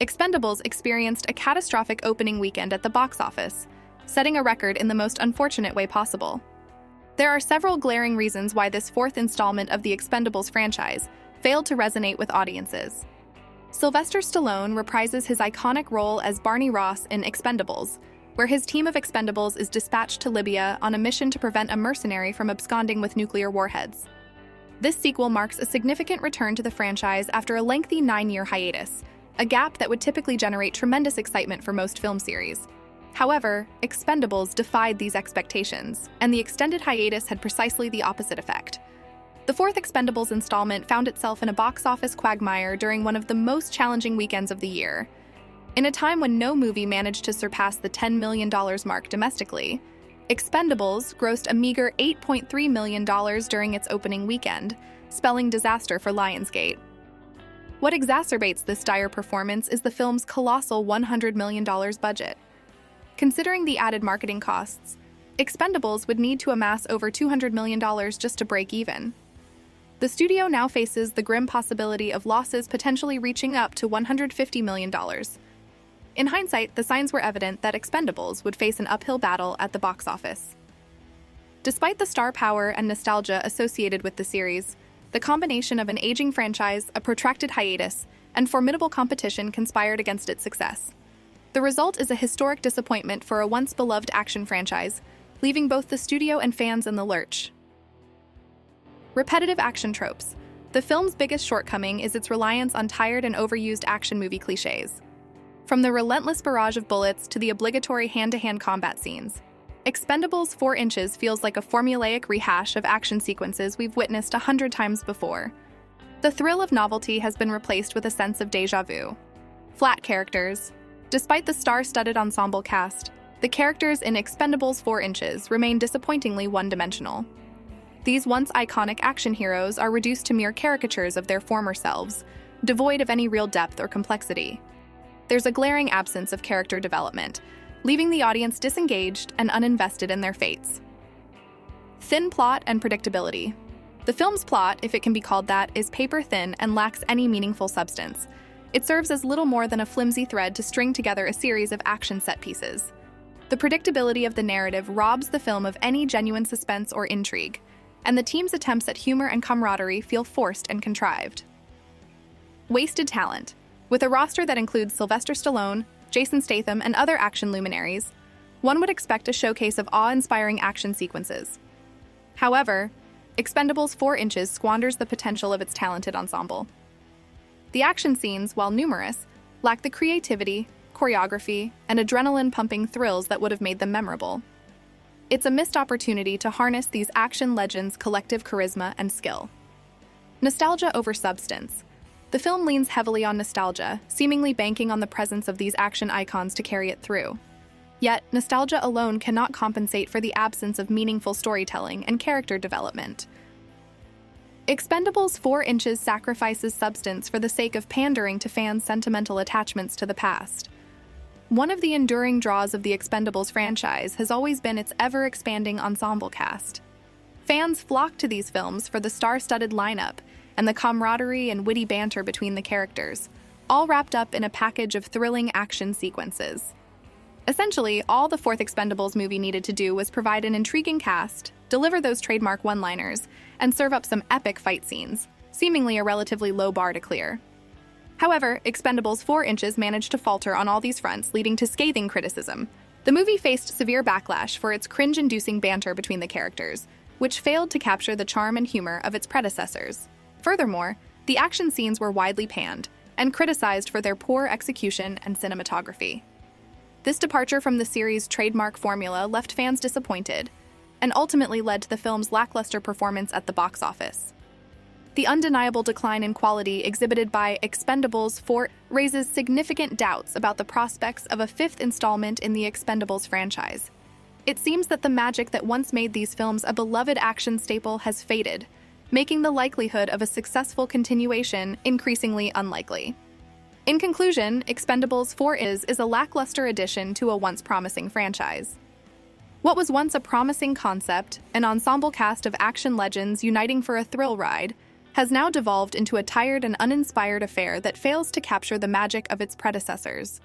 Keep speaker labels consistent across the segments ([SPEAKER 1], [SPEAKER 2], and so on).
[SPEAKER 1] Expendables experienced a catastrophic opening weekend at the box office, setting a record in the most unfortunate way possible. There are several glaring reasons why this fourth installment of the Expendables franchise failed to resonate with audiences. Sylvester Stallone reprises his iconic role as Barney Ross in Expendables, where his team of Expendables is dispatched to Libya on a mission to prevent a mercenary from absconding with nuclear warheads. This sequel marks a significant return to the franchise after a lengthy 9-year hiatus, a gap that would typically generate tremendous excitement for most film series. However, Expendables defied these expectations, and the extended hiatus had precisely the opposite effect. The fourth Expendables installment found itself in a box office quagmire during one of the most challenging weekends of the year. In a time when no movie managed to surpass the $10 million mark domestically, Expendables grossed a meager $8.3 million during its opening weekend, spelling disaster for Lionsgate. What exacerbates this dire performance is the film's colossal $100 million budget. Considering the added marketing costs, Expendables would need to amass over $200 million just to break even. The studio now faces the grim possibility of losses potentially reaching up to $150 million. In hindsight, the signs were evident that Expendables would face an uphill battle at the box office. Despite the star power and nostalgia associated with the series, the combination of an aging franchise, a protracted hiatus, and formidable competition conspired against its success. The result is a historic disappointment for a once-beloved action franchise, leaving both the studio and fans in the lurch. Repetitive action tropes. The film's biggest shortcoming is its reliance on tired and overused action movie cliches. From the relentless barrage of bullets to the obligatory hand-to-hand combat scenes, Expendables 4 Inches feels like a formulaic rehash of action sequences we've witnessed 100 times before. The thrill of novelty has been replaced with a sense of déjà vu. Flat characters. Despite the star-studded ensemble cast, the characters in Expendables 4 Inches remain disappointingly one-dimensional. These once iconic action heroes are reduced to mere caricatures of their former selves, devoid of any real depth or complexity. There's a glaring absence of character development, leaving the audience disengaged and uninvested in their fates. Thin plot and predictability. The film's plot, if it can be called that, is paper-thin and lacks any meaningful substance. It serves as little more than a flimsy thread to string together a series of action set pieces. The predictability of the narrative robs the film of any genuine suspense or intrigue, and the team's attempts at humor and camaraderie feel forced and contrived. Wasted talent. With a roster that includes Sylvester Stallone, Jason Statham, and other action luminaries, one would expect a showcase of awe-inspiring action sequences. However, Expendables 4 Inches squanders the potential of its talented ensemble. The action scenes, while numerous, lack the creativity, choreography, and adrenaline-pumping thrills that would have made them memorable. It's a missed opportunity to harness these action legends' collective charisma and skill. Nostalgia over substance. The film leans heavily on nostalgia, seemingly banking on the presence of these action icons to carry it through. Yet, nostalgia alone cannot compensate for the absence of meaningful storytelling and character development. Expendables 4 Inches sacrifices substance for the sake of pandering to fans' sentimental attachments to the past. One of the enduring draws of the Expendables franchise has always been its ever-expanding ensemble cast. Fans flock to these films for the star-studded lineup and the camaraderie and witty banter between the characters, all wrapped up in a package of thrilling action sequences. Essentially, all the fourth Expendables movie needed to do was provide an intriguing cast, deliver those trademark one-liners, and serve up some epic fight scenes, seemingly a relatively low bar to clear. However, Expendables 4 Inches managed to falter on all these fronts, leading to scathing criticism. The movie faced severe backlash for its cringe-inducing banter between the characters, which failed to capture the charm and humor of its predecessors. Furthermore, the action scenes were widely panned and criticized for their poor execution and cinematography. This departure from the series' trademark formula left fans disappointed and ultimately led to the film's lackluster performance at the box office. The undeniable decline in quality exhibited by Expendables 4 raises significant doubts about the prospects of a fifth installment in the Expendables franchise. It seems that the magic that once made these films a beloved action staple has faded, making the likelihood of a successful continuation increasingly unlikely. In conclusion, Expendables 4 is a lackluster addition to a once promising franchise. What was once a promising concept, an ensemble cast of action legends uniting for a thrill ride, has now devolved into a tired and uninspired affair that fails to capture the magic of its predecessors.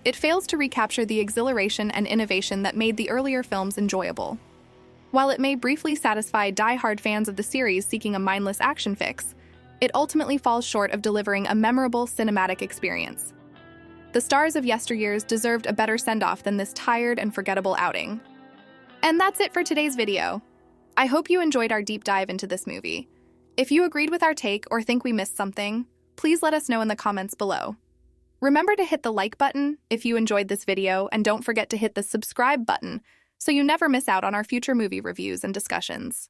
[SPEAKER 1] It fails to recapture the exhilaration and innovation that made the earlier films enjoyable. While it may briefly satisfy die-hard fans of the series seeking a mindless action fix, it ultimately falls short of delivering a memorable cinematic experience. The stars of yesteryears deserved a better send-off than this tired and forgettable outing. And that's it for today's video. I hope you enjoyed our deep dive into this movie. If you agreed with our take or think we missed something, please let us know in the comments below. Remember to hit the like button if you enjoyed this video, and don't forget to hit the subscribe button so you never miss out on our future movie reviews and discussions.